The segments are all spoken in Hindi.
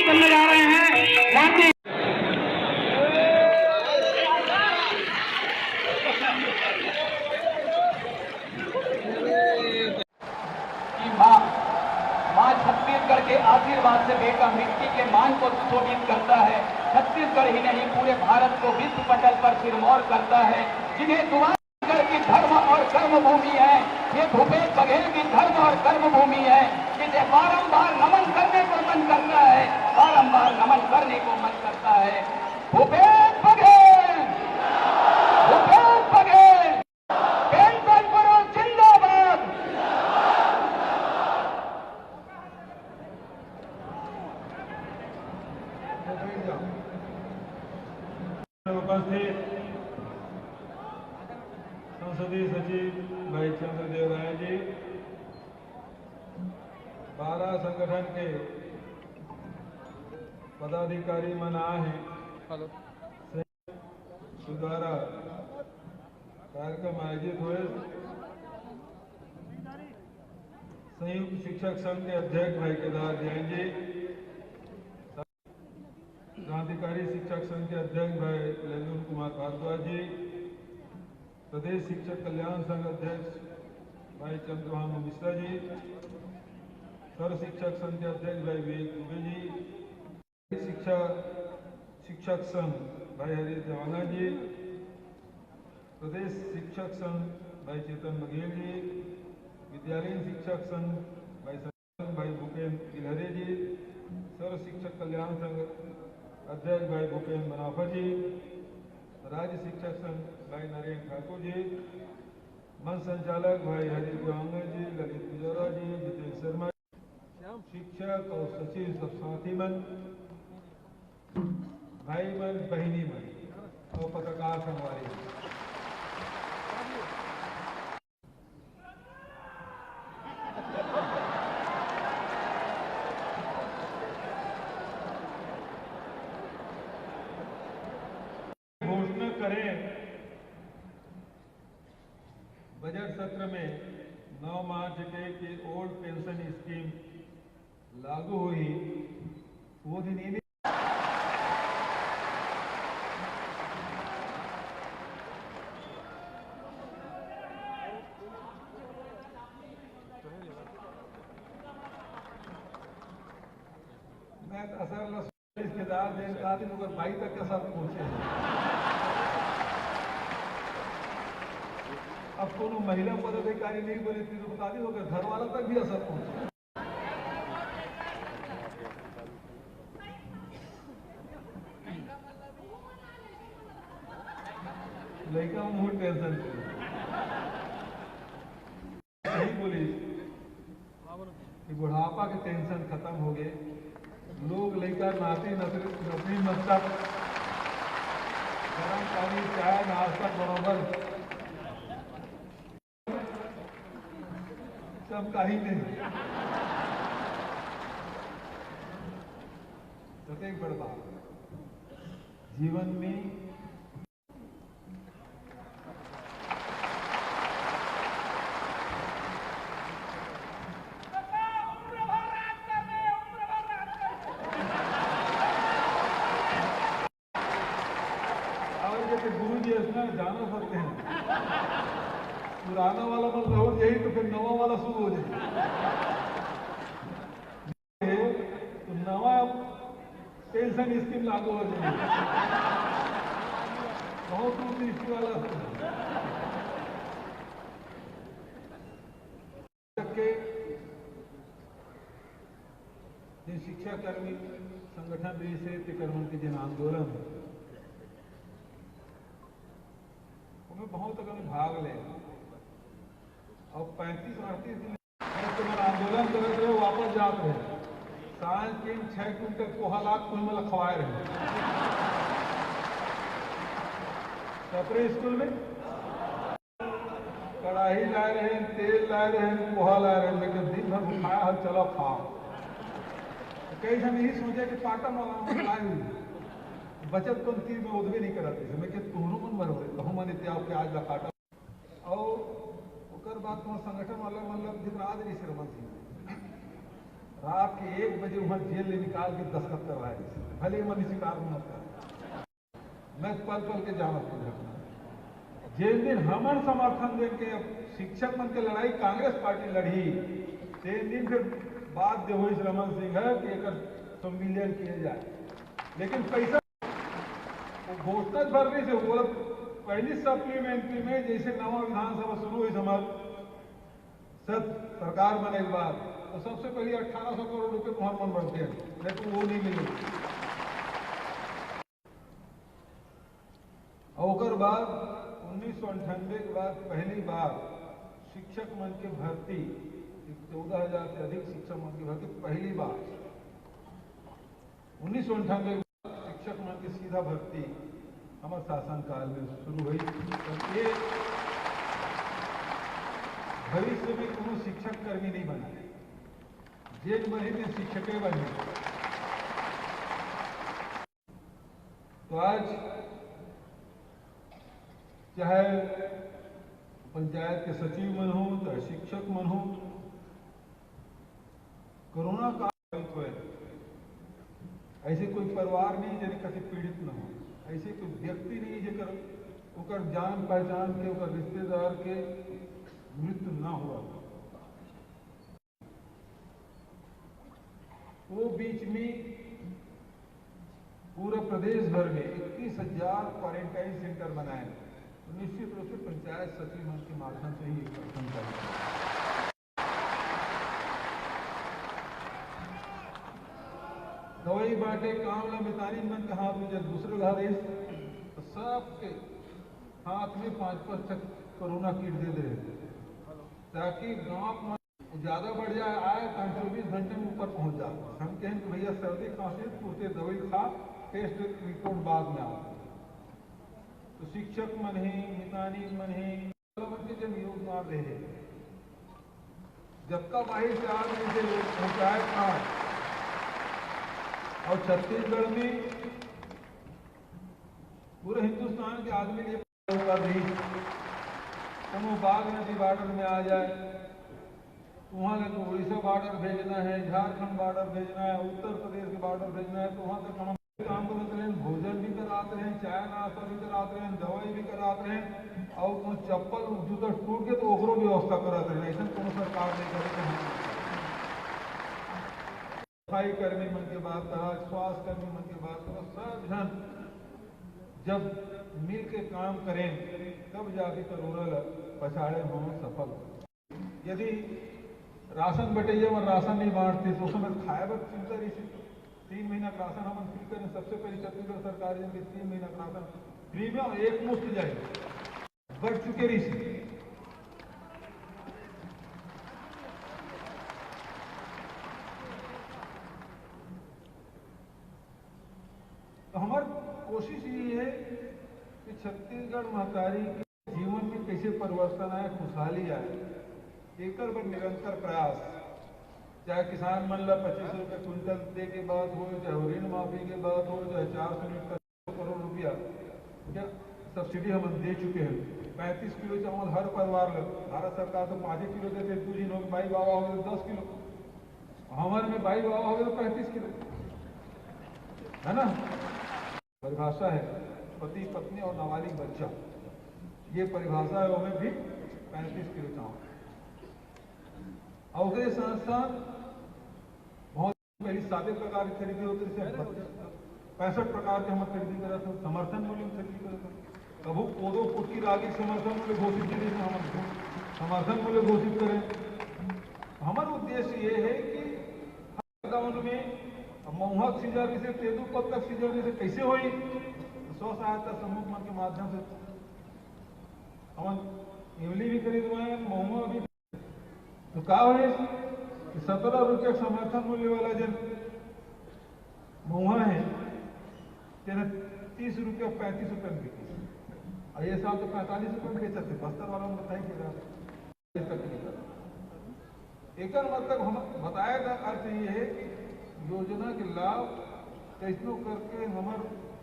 करने जा रहे हैं। माँ छत्तीसगढ़ के आशीर्वाद से बेटा मिट्टी के मान को सुशोभित करता है। छत्तीसगढ़ ही नहीं पूरे भारत को विश्व पटल पर सिरमौर करता है। जिन्हें छत्तीसगढ़ की धर्म और कर्म भूमि है, ये भूपेश बघेल की धर्म और कर्म भूमि है, जिसे बारंबार नमन करने को मन करता है, बारंबार नमन करने को मन करता है। भूपेश बघेल, भूपेश बघेल, पेंशन करो जिंदाबाद। उपस्थित संसदीय सचिव भाई चंद्रदेव राय जी, 12 संगठन के पदाधिकारी मन आए हैं। द्वारा कार्यक्रम आयोजित हुए। संयुक्त शिक्षक संघ के अध्यक्ष भाई केदार जैन जी, क्रांतिकारी शिक्षक संघ के अध्यक्ष भाई लेंदुर कुमार भारद्वाज जी, प्रदेश शिक्षक कल्याण संघ अध्यक्ष भाई चंद्रभानु मिश्रा जी, सर्व शिक्षक संघ के अध्यक्ष भाई विवेक दुबे जी, शिक्षक संघ भाई हरीश देवाना जी, प्रदेश शिक्षक संघ भाई चेतन बघेल जी, विद्यालयीन शिक्षक संघ भाई भूपेन्द्र गिलहरे जी, सर्व शिक्षक कल्याण संघ अध्यक्ष भाई भूपेन्द्र मनाफा जी, राज्य शिक्षक संघ भाई नरेंद्र ठाकुर जी, मंच संचालक भाई हरीश देवांगन जी, ललित पुजारा जी, जितेंद्र शर्मा, शिक्षक और सचिव सब साथी मन, भाई मन, बहिनी मन और पत्रकार संगवारी, घोषणा करें बजट सत्र में 9 मार्च के ओल्ड पेंशन स्कीम लागू हुई, वो दिन ही मैं असर रिश्तेदार दिन अगर 22 तक के साथ पहुंचे। अब कोनो महिला पदाधिकारी नहीं बोली थी तो बता दी होगा, घर वाला तक भी असर पहुंचे। लड़का मूड टेंशन सही बोली कि बुढ़ापा के टेंशन खत्म हो गए। लोग लेकर नाती नौकरी मकसद गरम पानी चाय नाश्ता बराबर सब का ही नहीं। प्रत्येक बड़ा जीवन में गुरु जी इसमें जाना सकते हैं, पुराना वाला बंद हो जाए तो फिर नवा वाला शुरू हो जाए, तो नवा पेंशन स्कीम लागू हो जाए। बहुत दृष्टि वाला के शिक्षा कर्मी संगठन भी से तिकरमन के जन आंदोलन में बहुत अगर भाग ले और 35-38 दिन आंदोलन कर रहे वापस जाते रहे। सांझ 3-6 क्विंटल पोहा लाख कुल में लखवाए रहे सपरे स्कूल में कढ़ाई लाए रहे, तेल लाए रहे, पोहा लाए रहे, लेकिन दिन भर खाया हल चलो खाओ। कई जन यही सोचे कि पाटन वाला लाए हुई बचत पंक्ति में उदवे नहीं कराते थे, मैं तुहरों मन भर हो तो मन इत्या प्याज ला काटा और उकर बात वहाँ संगठन वाला मतलब दिन रात नहीं से रमन सिंह रात के 1 बजे वहाँ जेल ले निकाल के दस्तखत करवाए, भले मन शिकार में मत कर, मैं पल पल के जाना घटना। जिस दिन हमन समर्थन दे के शिक्षक मन के लड़ाई कांग्रेस पार्टी लड़ी, तीन दिन फिर बात जो हुई रमन सिंह है कि एक संविलियन किया जाए, लेकिन पैसा घोषणा भरने से बोला पहली सप्लीमेंट्री में जैसे नवा विधानसभा शुरू हुई हमार सरकार बने के बाद तो सबसे पहले 1800 करोड़ रुपए तुम्हार मन बढ़ते हैं, लेकिन वो नहीं मिले। और बाद 1998 के बाद पहली बार शिक्षक मन की भर्ती 14,000 से अधिक शिक्षक मन की भर्ती पहली बार 1998 शिक्षक मन की सीधा भर्ती हमारे शासन काल में शुरू हुई। तो ये भविष्य में कोनो शिक्षक कर्मी नहीं बना, जेल बने में शिक्षक बने। तो आज चाहे पंचायत के सचिव मन हो, चाहे शिक्षक मन हो, कोरोना काल हुए ऐसे कोई परिवार नहीं जिन्हें कभी पीड़ित न हो, ऐसे कोई व्यक्ति नहीं जेकर ओकर जान पहचान के ओकर रिश्तेदार के मृत्यु ना हुआ। वो बीच में पूरे प्रदेश भर में 21,000 क्वारंटाइन सेंटर बनाए, तो निश्चित रूप से पंचायत सचिव मन के माध्यम से ही संचालित। दवाई बांटे काम ला मितानी मन के हाथ में जब दूसरे घर तो सबके हाथ में 5% कोरोना किट दे दे ताकि गांव में ज्यादा बढ़ जाए आए तो 24 घंटे में ऊपर पहुंच जाए। हम कहें कि भैया सर्दी खांसी पूछते दवाई खा, टेस्ट रिपोर्ट बाद में आओ। तो शिक्षक मन ही मितानी मन ही के जब योग मार रहे जब का बाहर से आ रहे पंचायत था और छत्तीसगढ़ में पूरे हिंदुस्तान के आदमी लिए कर रही कोनो बाघ नदी बॉर्डर में आ जाए तो वहाँ को उड़ीसा बॉर्डर भेजना है, झारखंड बॉर्डर भेजना है, उत्तर प्रदेश के बॉर्डर भेजना है, तो वहाँ तक हम काम करते रहे, भोजन भी कराते हैं, चाय नाश्ता भी कराते हैं, दवाई भी कराते हैं और कोई चप्पल जूता टूट के तो ओकरो व्यवस्था कराते हैं। ऐसा कोनो सरकार नहीं करे। सफाई कर्मी मन के बात कहा, स्वास्थ्य कर्मी मन के बात कहा, सब जन जब मिल के काम करें तब जाके कोरोना पछाड़े हों सफल। यदि राशन बटेजा और राशन नहीं बांटते तो उसमें खाए बर चिंता रही थी। 3 महीना का राशन हम फ्री करें, सबसे पहले छत्तीसगढ़ सरकार जन 3 महीना का राशन फ्री में और एक मुफ्त जाए बढ़ चुके रही थी। तो हमारी कोशिश ये है कि छत्तीसगढ़ महतारी के जीवन में कैसे परिवर्तन आए, खुशहाली आए, एक पर निरंतर प्रयास। चाहे किसान मन ला 25 रुपये क्विंटल दे के बात हो, चाहे ऋण माफी के बात हो, चाहे 400 करोड़ रुपया क्या सब्सिडी हम दे चुके हैं। 35 किलो चावल हर परिवार ला, भारत सरकार तो 5 किलो देते, 2 दिन हो भाई बाबा हो गए 10 किलो, हमारे में भाई बाबा हो गए तो 35 किलो है ना। परिभाषा है पति पत्नी और नाबालिग बच्चा, ये परिभाषा है, उसमें भी 35 किलो चावल। और उसके साथ साथ बहुत पहले 7 प्रकार की खरीदी होती है, 65 प्रकार के हम खरीदी करा था, समर्थन मूल्य में खरीदी करा था। कभू कोदो कुटकी रागी समर्थन मूल्य घोषित करें, हम समर्थन मूल्य घोषित करें। हमारा उद्देश्य ये है कि गाँव में महुआ सीजन से तेंदुपत्ता सीजन से कैसे हुई, स्व सहायता समूह मन के माध्यम से हम इमली भी खरीदवाए, महुआ भी। तो क्या हुए कि 17 रुपये समर्थन मूल्य वाला जन महुआ है तेना 30 रुपये 35 रुपये में बिकी, और ये साल तो 45 रुपये में बेचते। बस्तर वालों ने बताया कि तक निकल एक मतलब हम बताया था। अर्थ ये है कि योजना के लाभ कैसनो करके हमार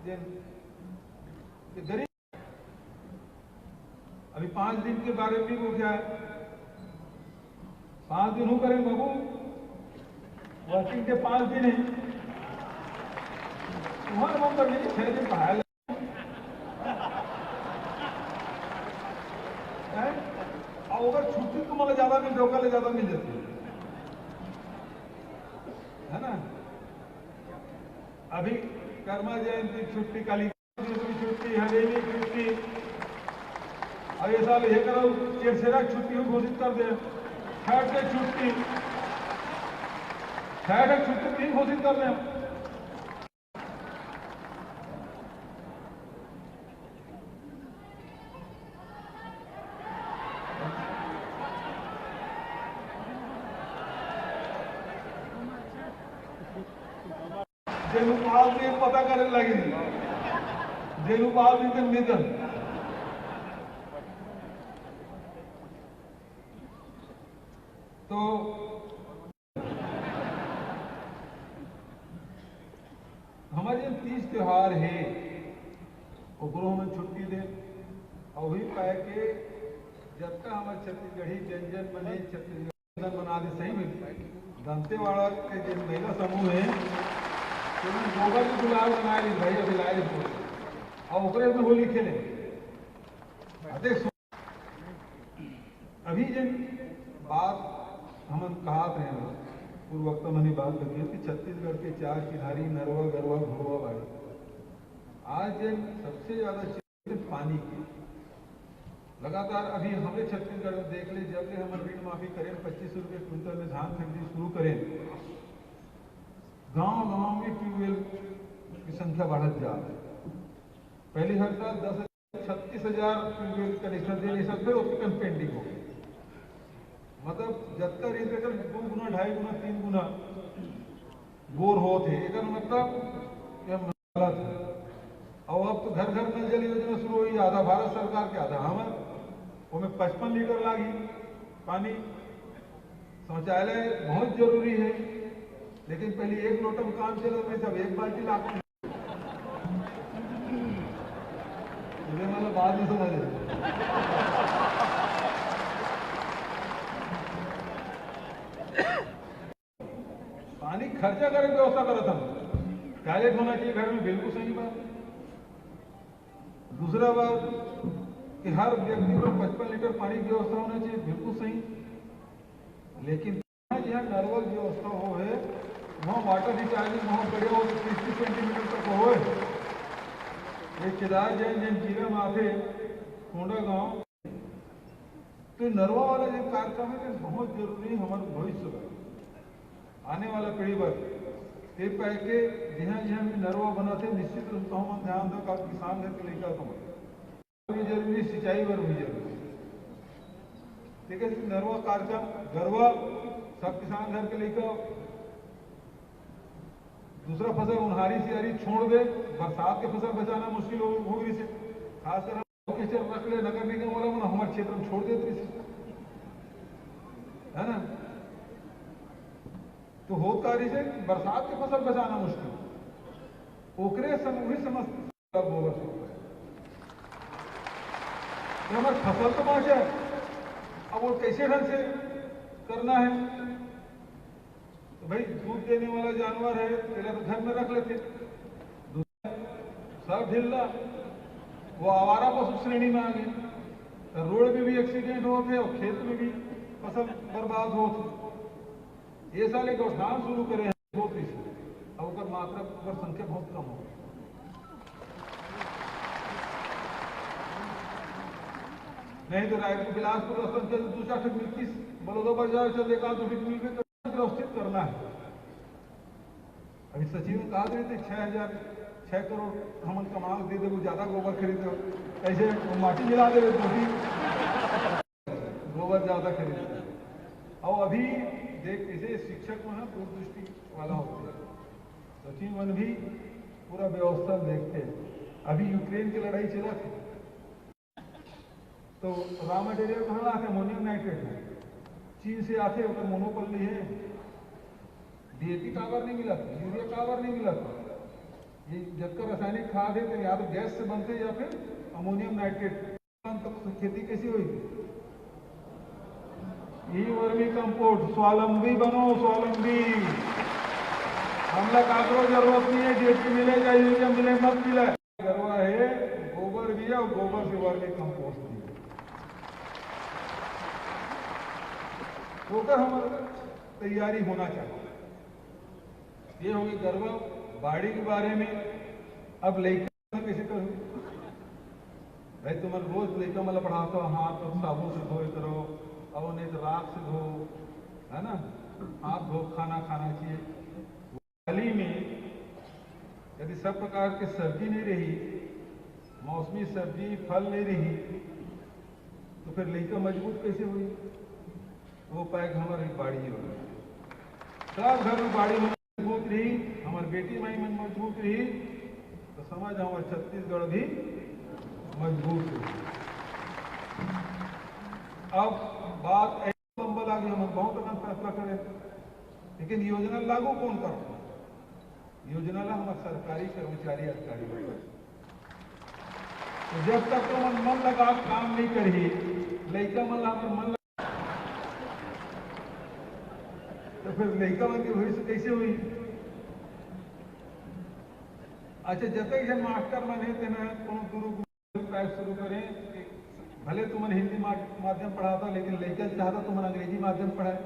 गरीब अभी 5 दिन के बारे में वो क्या है 5 दिन हो करें बाबू वर्किंग के 5 दिन है तुम्हारे नंबर नहीं 6 दिन पढ़ाया और अगर छुट्टी तुम्हारा ज्यादा मिल जाओगे ज्यादा मिल जाती है ना। अभी कर्मा जयंती छुट्टी काली छुट्टी हरेली छुट्टी और ये साल ये करो चेरसेरा छुट्टी घोषित कर दे छठ छुट्टी नहीं घोषित कर दें। जेनुपाल से पता करने लगे जेनुपाल जी के निधन तो हमारे जो 30 त्योहार है ओकरो में छुट्टी दे और वही पाए के जब तक हमारे छत्तीसगढ़ी व्यंजन बने छत्तीसगढ़ बना दे सही में दंतेवाड़ा के जो महिला समूह है गोबर के गुलाब बनाए भाई अभी लाए और ओकरे में होली खेले देख अभी जिन बात हम कहा थे पूर्वोक्त मैंने बात कही कि छत्तीसगढ़ के 4 किनारी नरवा गरवा घोड़वा बाड़ी आज जिन सबसे ज्यादा चीज पानी की लगातार अभी हमें छत्तीसगढ़ में देख ले जब हम ऋण माफी करें 25 रुपये क्विंटल में धान खरीदी शुरू करें गांव में ट्यूबवेल की संख्या बढ़त जा रही है। पहली हर साल 36,000 ट्यूबवेल कनेक्शन देने सब फिर उसके पेंडिंग हो गई मतलब जब तक 2 गुना 2.5 गुना 3 गुना बोर हो थे एक मतलब गलत है। और अब तो घर घर नल जल योजना शुरू हुई आधा भारत सरकार के आधा हमार उसमें 55 लीटर लागी पानी शौचालय बहुत जरूरी है लेकिन पहले 1 लोटा में काम चला मैं सब 1 बाल्टी लाख मतलब बाद में समझ पानी खर्चा करने की व्यवस्था करा था टॉयलेट होना चाहिए घर में बिल्कुल सही बात। दूसरा बात कि हर व्यक्ति को 55 लीटर पानी की व्यवस्था होना चाहिए बिल्कुल सही लेकिन जहाँ नर्वल व्यवस्था हो है वहाँ वाटर रिचार्जिंग वहाँ बड़े हो 30 सेंटीमीटर तक हो ये केदार जैन जैन जिला माथे कोंडा गांव तो नरवा वाला जो कार्यक्रम है बहुत जरूरी हमारे भविष्य में आने वाला पीढ़ी पर ते पाए के जहाँ जहाँ भी नरवा बना थे निश्चित रूप से हम ध्यान दो का किसान घर के लेकर तो भी जरूरी सिंचाई पर भी जरूरी ठीक है। नरवा कार्यक्रम गरवा सब किसान घर के लेकर दूसरा फसल उन्हारी सियारी छोड़ दे बरसात के फसल बचाना मुश्किल होगी से खासकर रख ले नगर निगम वाला ना हमारे क्षेत्र में छोड़ देते है ना तो हो कार्य से बरसात के फसल बचाना मुश्किल ओकरे वही समझ बोगस हमारे फसल तो बाँचे अब वो कैसे ढंग से करना है तो भाई दूध देने वाला जानवर है पहले तो घर में रख लेते सब ढिल्ला वो आवारा पशु श्रेणी में आ गए तो रोड में भी एक्सीडेंट होते और खेत में भी फसल बर्बाद होती ये साल एक गौठान शुरू करे हैं 2 अब उसका मात्रा पर संख्या बहुत कम हो नहीं तो रायपुर बिलासपुर संख्या दूसरा ठक मिलती बड़ौदा बाजार चल एक आध मिल के व्यवस्थित करना है। अभी सचिव ने कहा थे 6 करोड़ हम कमाल दे दे ज्यादा गोबर खरीदो ऐसे माटी मिला दे गोबर ज्यादा खरीदते और अभी देख इसे शिक्षक में दूरदृष्टि वाला होते हैं सचिव मन भी पूरा व्यवस्था देखते हैं। अभी यूक्रेन की लड़ाई चला थी तो रॉ मटेरियल कहाँ आते? अमोनियम नाइट्रेट है, चीन से आते होकर मोनोपोली है। डीएपी कावर नहीं मिला, यूरिया कावर नहीं मिला, ये जबकि रासायनिक खाद है तो या तो गैस से बनते या फिर अमोनियम नाइट्रेट। तो खेती कैसी हुई? ई वर्मी कंपोस्ट, स्वावलंबी बनो, स्वावलंबी। हमला काकरो जरूरत नहीं है, डीएपी मिलेगा, यूरिया मिले मत मिले, गरवा है गोबर भी है और गोबर से वर्मी कंपोस्ट भी होकर हमारा तैयारी होना चाहिए। ये होगी गरवा। बाड़ी के बारे में अब लड़का कैसे करूँ भाई? तुम रोज लड़का मतलब पढ़ाता हो, हाथ और साबुन से धोए करो और नहीं तो राख से धो, है ना, हाथ धो खाना खाना चाहिए। थाली में यदि सब प्रकार की सब्जी नहीं रही, मौसमी सब्जी फल नहीं रही, तो फिर लड़का मजबूत कैसे हुई? वो पैक हमारी बाड़ी हो गई। सब घर में बाड़ी में मजबूत रही, हमारी बेटी माई में मजबूत रही, तो समझ हमारे छत्तीसगढ़ भी मजबूत रही। अब बात ऐसा लंबा लागे, हम बहुत अपना फैसला करें, लेकिन योजना लागू कौन करता? योजना ला हमारे सरकारी कर्मचारी अधिकारी होता। तो जब तक तो मन लगा काम नहीं करी, लड़का मन तो फिर लड़का मन की भविष्य कैसे हुई? अच्छा, जब तक जब मास्टर मन है गुरु शुरू करें, भले तुम हिंदी माध्यम पढ़ाता, लेकिन लड़का चाहता तुम अंग्रेजी माध्यम पढ़ाए।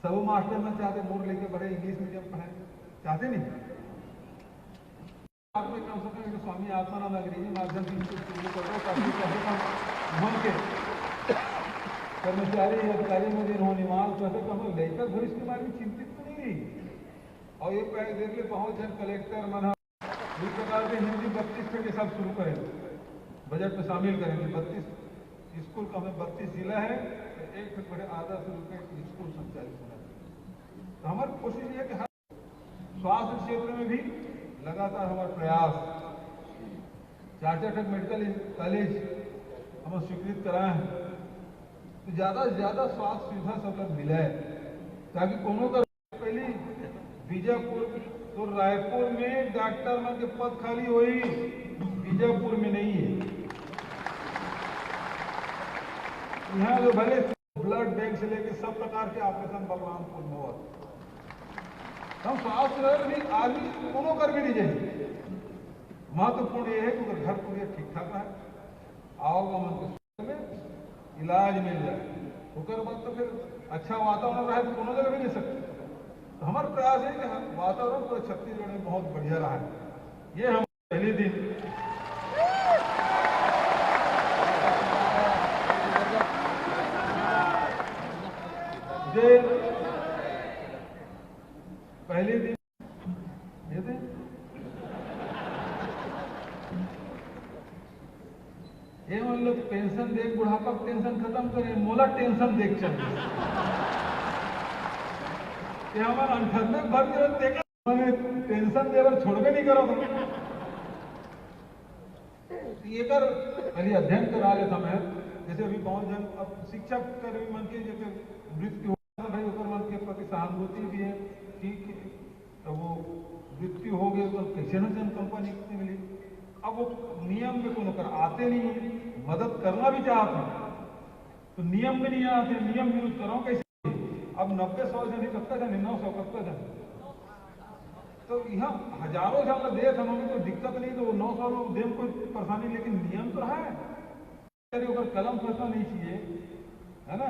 सब मास्टर में चाहते मोर लेके पढ़े, इंग्लिश मीडियम पढ़ाए, चाहते नहीं। आप में कम से कम स्वामी आत्मानंद अंग्रेजी माध्यम से शुरू कर दो, ताकि कम से कम मन के कर्मचारी अधिकारी में दिन हो निवास वैसे कम लड़का भविष्य के बारे में चिंतित तो नहीं रही। और ये पैसे देख ले बहुत जन कलेक्टर मना इस प्रकार से हिंदी 32 के सब शुरू करेंगे, बजट में शामिल करेंगे। 32 स्कूल का हमें 32 जिला है, तो एक से बड़े आदर्श रूप में स्कूल संचालित होना चाहिए। तो हमारी कोशिश है कि हर स्वास्थ्य क्षेत्र में भी लगातार हमारा प्रयास, 4 मेडिकल कॉलेज हम स्वीकृत कराए हैं, तो ज्यादा से ज्यादा स्वास्थ्य सुविधा सब तक मिले, ताकि कोनो का पहले बीजापुर तो रायपुर में डॉक्टर मन के पद खाली हुई, बीजापुर में नहीं है। यहाँ जो भले ब्लड बैंक से लेके सब प्रकार के ऑपरेशन बलरामपुर में हुआ, हम स्वास्थ्य भी आदमी कोनो कर भी नहीं जाए। महत्वपूर्ण ये है कि घर पूरे ठीक ठाक रहे, आओगा मन के इलाज मिल जाए, उसके बाद तो फिर अच्छा वातावरण रहे तो कोनो जगह भी नहीं सकते। तो हमारा प्रयास है कि वातावरण पूरे छत्तीसगढ़ में बहुत बढ़िया रहा है। ये हम पहले दिन ये थे ये मान लो पेंशन देख, बुढ़ापा टेंशन खत्म करें, मोला टेंशन देख चलिए। हमारा 98 भर्ती देखा मैंने टेंशन देवर छोड़बे नहीं करो। ये कर पहले अध्ययन करा लेता मैं, जैसे अभी बहुत जन अब शिक्षक कर्मी मन के जैसे मृत्यु हो भाई उकर मन के प्रति सहानुभूति भी है, ठीक है, तो वो मृत्यु हो गई तो कैसे न जन कंपनी मिली। अब वो नियम में कोनो कर आते नहीं, मदद करना भी चाहते हैं तो नियम में नहीं आते, नियम यूज करो कैसे। अब 90-100 जन कत्ता जन 900 कत्ता जन, तो यहाँ हजारों जन देश हमें कोई दिक्कत नहीं, तो 900 लोग देव कोई परेशानी, लेकिन नियम तो है, कलम फंसना नहीं चाहिए, है ना।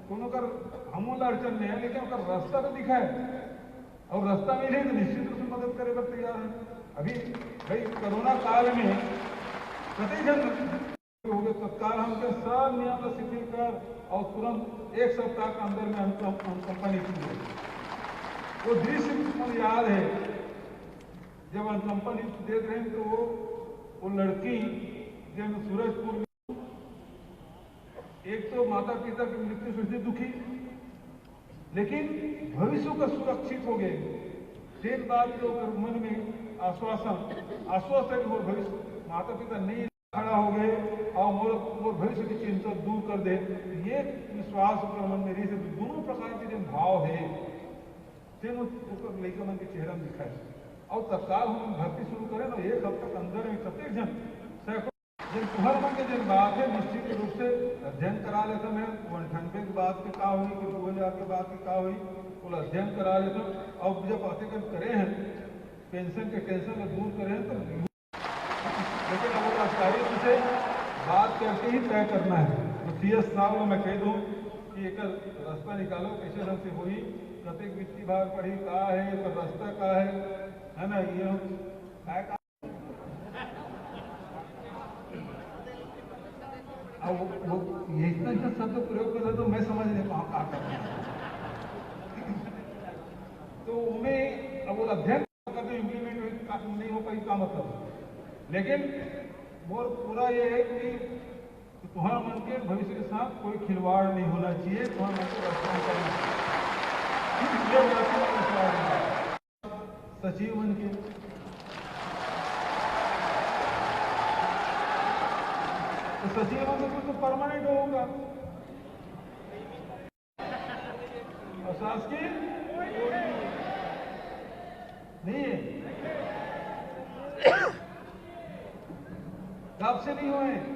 कोनो कर हम अड़चन में है, लेकिन रास्ता तो दिखा है, और रास्ता मिले तो निश्चित रूप से मदद करे पर तैयार है। अभी भाई कोरोना काल में कतई जन हो गए, तत्काल हमके सब नियम शिथिल कर और तुरंत 1 सप्ताह के अंदर में हम कंपनी शुरू हुई। वो दृश्य मुझे याद है, जब हम कंपनी देख रहे हैं तो वो लड़की जब सूरजपुर में, एक तो माता पिता की मृत्यु से दुखी, लेकिन भविष्य का सुरक्षित हो गए। एक बात जो मन में आश्वासन आश्वस्त है कि वो भविष्य माता पिता नहीं खड़ा हो गए, और मोर भविष्य की चिंता दूर कर दे। ये विश्वास मन में रही से दोनों प्रकार के जो भाव है तेन लड़का मन के चेहरा में दिखाए और तत्काल हम भर्ती शुरू करें ना एक हफ्ते के अंदर में प्रत्येक जन सैकड़ों तुम्हारे मन के जो बात है निश्चित रूप से अध्ययन करा लेता मैं 98 की बात की का हुई कि 2000 की बात की का हुई वो अध्ययन करा लेता और जब बातें करे हैं पेंशन के टेंशन को दूर करें तो लेकिन अगर अधिकारी से बात करके ही तय करना है तो CS साहब को मैं कह दूँ कि एक रास्ता निकालो कैसे ढंग से हुई प्रत्येक वित्तीय भाग पढ़ी का है तो रास्ता का है ना ये वो ये इतना शब्द प्रयोग कर रहे तो मैं समझ नहीं पाऊँ क्या कर रहे तो उन्हें अब वो अध्ययन करके इम्प्लीमेंट नहीं हो पाई का मतलब लेकिन वो पूरा ये है कि तुम्हारा मन के भविष्य के साथ कोई खिलवाड़ नहीं होना चाहिए तुम्हारा मन को रक्षा करना सचिव मन के तो सचिव मन के तो परमानेंट होगा और शासकीय नहीं है कब से नहीं हुए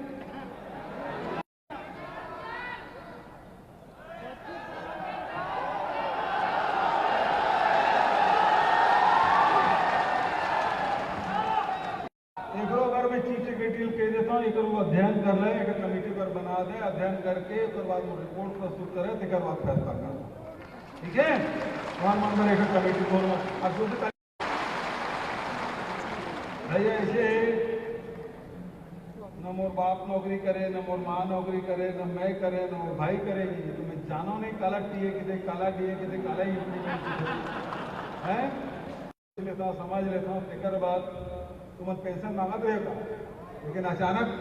चीफ सेक्रेटरी कह देता हूँ एक अध्ययन कर ले एक कमेटी पर बना दे अध्ययन करके उसके बाद वो रिपोर्ट प्रस्तुत करे तो बाद फैसला कर ठीक है प्रधानमंत्री एक कमेटी को भैया ऐसे न मोर बाप नौकरी करे न मोर माँ नौकरी करे न मैं करे न मोर भाई करेगी तो मैं जानो नहीं काला टीए कि काला टीए कि काला ही है लेता हूँ समझ लेता हूँ फिकर बाद तुम पेंशन मांगत रहेगा लेकिन अचानक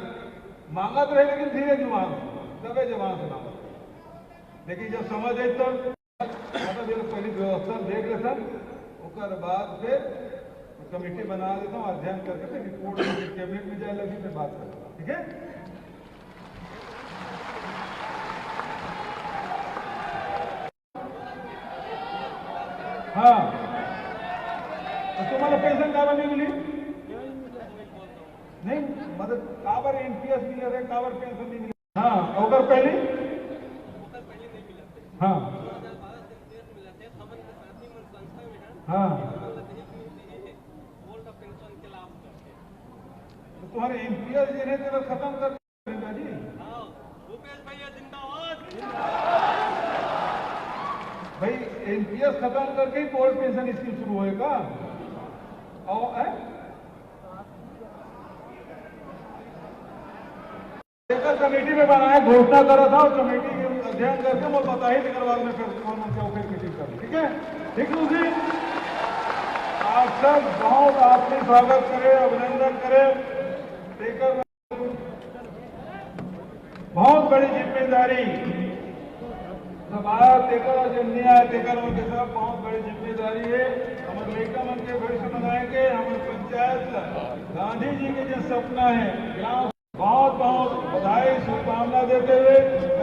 मांगत रहे लेकिन धीरे जुबान दबे जबान से मांगत लेकिन जब समझ आई तो पहली व्यवस्था देख लेता उसके बाद फिर कमेटी बना देता हूँ अध्ययन करके फिर रिपोर्ट कैबिनेट में जाए लगी फिर बात करेगा ठीक है हाँ तो तुम्हारा पेंशन काबर नहीं मिली नहीं मतलब काबर NPS मिले रहे काबर पेंशन नहीं मिली हाँ अगर पहले हाँ हाँ तो तुम्हारे NPS जिन्हें तेरा खत्म कर जी भूपेश भैया जिंदाबाद भाई NPS खत्म करके ही ओल्ड पेंशन स्कीम शुरू होएगा और कमेटी में बनाया घोषणा करा था और कमेटी के अध्ययन करके वो बता ही निकलवाल में फिर कौन फिर मीटिंग कर ठीक है ठीक है आप सब बहुत आपने स्वागत करे अभिनंदन करे टेकर बहुत बड़ी जिम्मेदारी सब आया टेकर और जब नहीं आया टेकर उनके साथ बहुत बड़ी जिम्मेदारी है हमारे लड़का मन के भविष्य बनाएंगे हमारे पंचायत गांधी जी के जो सपना है ग्राम बहुत बहुत बधाई शुभकामना देते हुए